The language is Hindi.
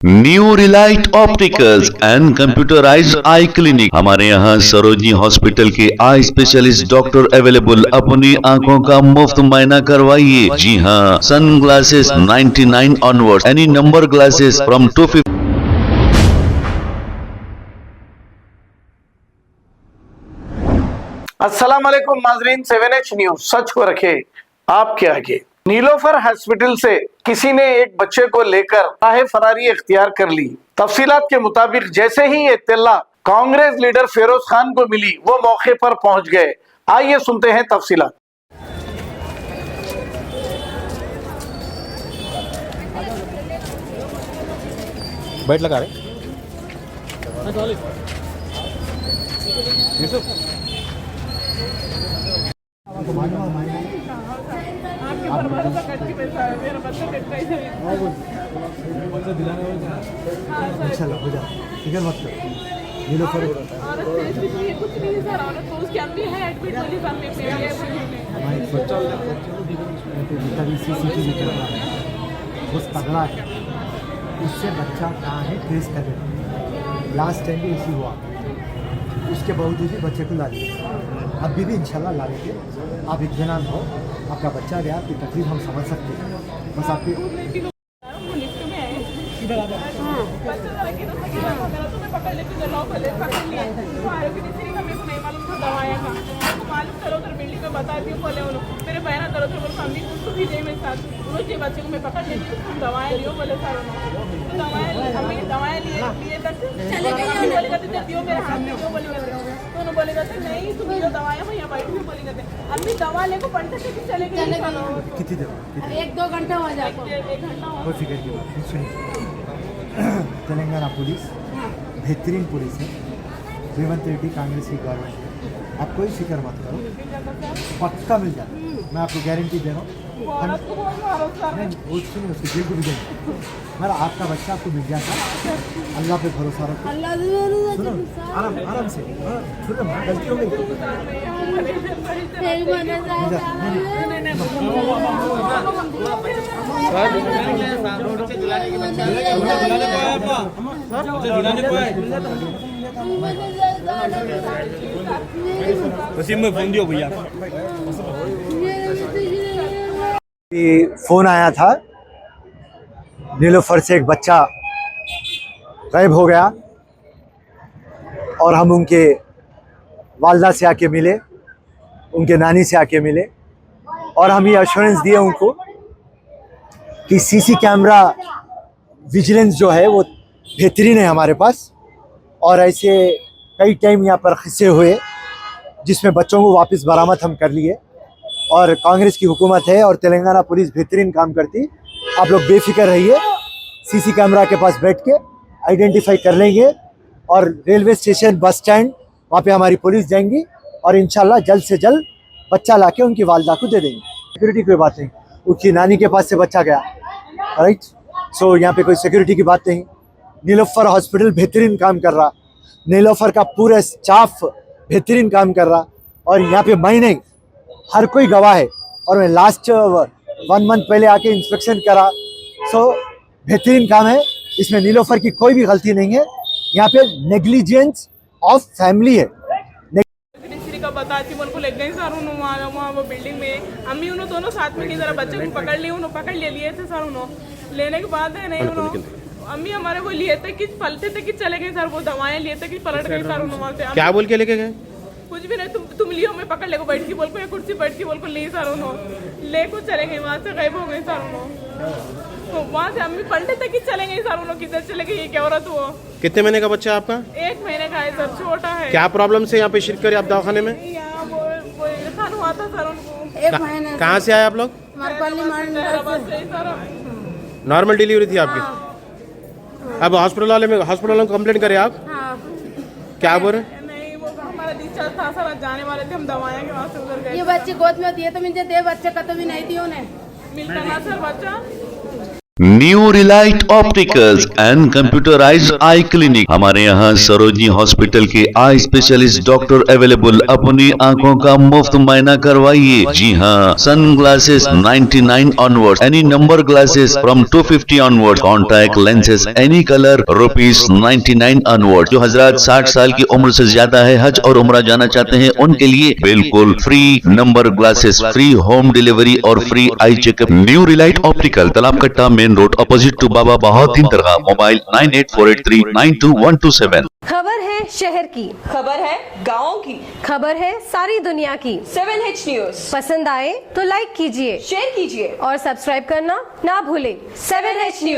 New Relight opticals and computerised I clinic. हमारे यहाँ सरोजनी हॉस्पिटल के आई स्पेशलिस्ट डॉक्टर अवेलेबल। अपनी आंखों का मुफ्त मायना करवाइए। जी हाँ, sun glasses 99 onward, any number glasses from 250। अस्सलाम वालेकुम नाजरीन, 7H न्यूज सच को रखे आपके आगे। नीलोफर हॉस्पिटल से किसी ने एक बच्चे को लेकर राह फरारी इख्तियार कर ली। तफसीलात के मुताबिक जैसे ही ये इत्तला कांग्रेस लीडर फिरोज खान को मिली, वो मौके पर पहुंच गए। आइए सुनते हैं तफसीलात। बैठ लगा रहे आपके पर भरोसा करके पैसा है, मेरा बच्चा कटका ही बच्चा दिलाने वाले इंशाल्लाह हो जाए। फिक्र मत करो, नीलोफर औरत सेंसिटिव है, कुछ नहीं सर। औरत तो उसकी अम्मी है, एडमिट वाली सामने पे है। हमारे जितना भी CCTV कैमरा है वो तगड़ा है, उससे बच्चा कहाँ है ट्रेस कर रहे। लास्ट टाइम भी इसी हुआ, उसके बावजूद भी बच्चे को ला लिए। अभी भी इंशाल्लाह ला लेंगे। आप इत्मीनान हो, आपका बच्चा गया, आपकी तकलीफ हम समझ सकते हैं। बस आपकी पकड़ लेते लॉक पकड़ लिया, नहीं मालूम था दवाया का मालूम करो तो बिल्डिंग में बताती हूँ। बोले मेरे बहना करो तो बोलो मम्मी उसको भी दे मेरे साथ रोज के बच्चे को मैं पकड़ लेती हूँ। तुम दवाएं लियो बोले सर, तो दवाएं लिए तक बोलेगा तो दियो मेरे हाथ में, क्यों बोलेगा तो उन्होंने बोलेगा नहीं तुम जो दवाएं भैया बैठ में बोलेगा अम्मी दवा लेको पंटे से चले गए। कितनी देर? 1-2 घंटा हो जाता है, 1 घंटा कोई फिक्र की बात नहीं। सुनिए, तेलंगाना पुलिस बेहतरीन पुलिस है। रेवंत रेड्डी कांग्रेस की गवर्नमेंट है, आप कोई फिक्र मत करो, पक्का मिल जाता। मैं आपको गारंटी दे रहा हूँ। नहीं वो सुनिए, उसके जेल को भी देंगे, मगर आपका बच्चा आपको मिल जाता। अल्लाह पे भरोसा रखो। सुनो आराम से, सुनो गलती हो गई वसीम में फोन दियो भैया। फोन आया था, नीलोफर से एक बच्चा गायब हो गया और हम उनके वालदा से आके मिले, उनके नानी से आके मिले और हम ये एश्योरेंस दिए उनको कि सीसी कैमरा विजिलेंस जो है वो बेहतरीन है हमारे पास। और ऐसे कई टाइम यहाँ पर किस्से हुए जिसमें बच्चों को वापस बरामद हम कर लिए। और कांग्रेस की हुकूमत है और तेलंगाना पुलिस बेहतरीन काम करती। आप लोग बेफिक्र रहिए, सीसी कैमरा के पास बैठ के आइडेंटिफाई कर लेंगे और रेलवे स्टेशन, बस स्टैंड, वहाँ पे हमारी पुलिस जाएंगी और इंशाल्लाह जल्द से जल्द बच्चा लाके उनकी वालदा को दे देंगे। सिक्योरिटी कोई बात नहीं, उसकी नानी के पास से बच्चा गया, राइट। सो यहाँ पे कोई सिक्योरिटी की बात नहीं। नीलोफर हॉस्पिटल बेहतरीन काम कर रहा, नीलोफर का पूरा स्टाफ बेहतरीन काम कर रहा और यहाँ पे मैं नहीं, हर कोई गवाह है। और मैं लास्ट 1 मंथ पहले आके इंस्पेक्शन करा। सो बेहतरीन काम है, इसमें नीलोफर की कोई भी गलती नहीं है। यहाँ पे नेग्लिजेंस ऑफ फैमिली है। का बताती उनको ले गई सर, वहाँ वो बिल्डिंग में अम्मी उन्होंने दोनों साथ में जरा बच्चे को पकड़ लिए, उन्होंने पकड़ लिए थे सर। उन्होंने लेने के बाद है नहीं उन्होंने अम्मी हमारे वो लिए थे कि पलटे थे कि चले गए सर, वो दवाएं लिए थे कि पलट गए सर। उन्होंने वहाँ से क्या बोल के लेके गए? कुछ भी नहीं, तुम लियो मैं पकड़ लेको बैठ की बोल को, कुर्सी बैठ की बोल को ली सर। उन्होंने लेको चले गए, वहाँ से गायब हो गए सर। उन्होंने तो वहाँ से अम्मी पलटे थे कि चले गए सर। उन्होंने किधर चले गए, ये क्या औरत वो। कितने महीने का बच्चा है आपका? 1 महीने का है सर, छोटा है। क्या प्रॉब्लम से यहाँ पे शिफ्ट करे आप दवाखाने में? यहाँ वो इरफान हुआ था सर उनको। 1 महीने कहाँ से आए आप लोग? नॉर्मल डिलीवरी थी आपकी? अब हॉस्पिटल वाले कंप्लेंट करें आप? हाँ। क्या बोल रहे? नहीं वो हमारा डिस्चार्ज था सर, जाने वाले थे हम दवाएं के वहाँ से उधर गए। ये बच्चे गोद में दिए तो मुझे दे, बच्चे का तो भी नहीं दियो ने मिलता ना सर बच्चा। New Relight opticals and computerised I clinic. हमारे यहाँ सरोजनी हॉस्पिटल के आई स्पेशलिस्ट डॉक्टर अवेलेबल। अपनी आंखों का मुफ्त मायना करवाइए। जी हाँ, sun glasses 99 onward, any number glasses from 250 onward, contact lenses any colour ₹99 onward. जो हजरात 60 साल की उम्र से ज्यादा है, हज और उम्रा जाना चाहते हैं, उनके लिए बिल्कुल free number glasses, free home delivery और free eye checkup. New relight optical, Talab Katta, main road, opposite to Baba Bahauddin दरगाह। मोबाइल 9848392127। खबर है शहर की, खबर है गाँव की, खबर है सारी दुनिया की। 7H न्यूज पसंद आए तो लाइक कीजिए, शेयर कीजिए और सब्सक्राइब करना ना भूलें। 7H news.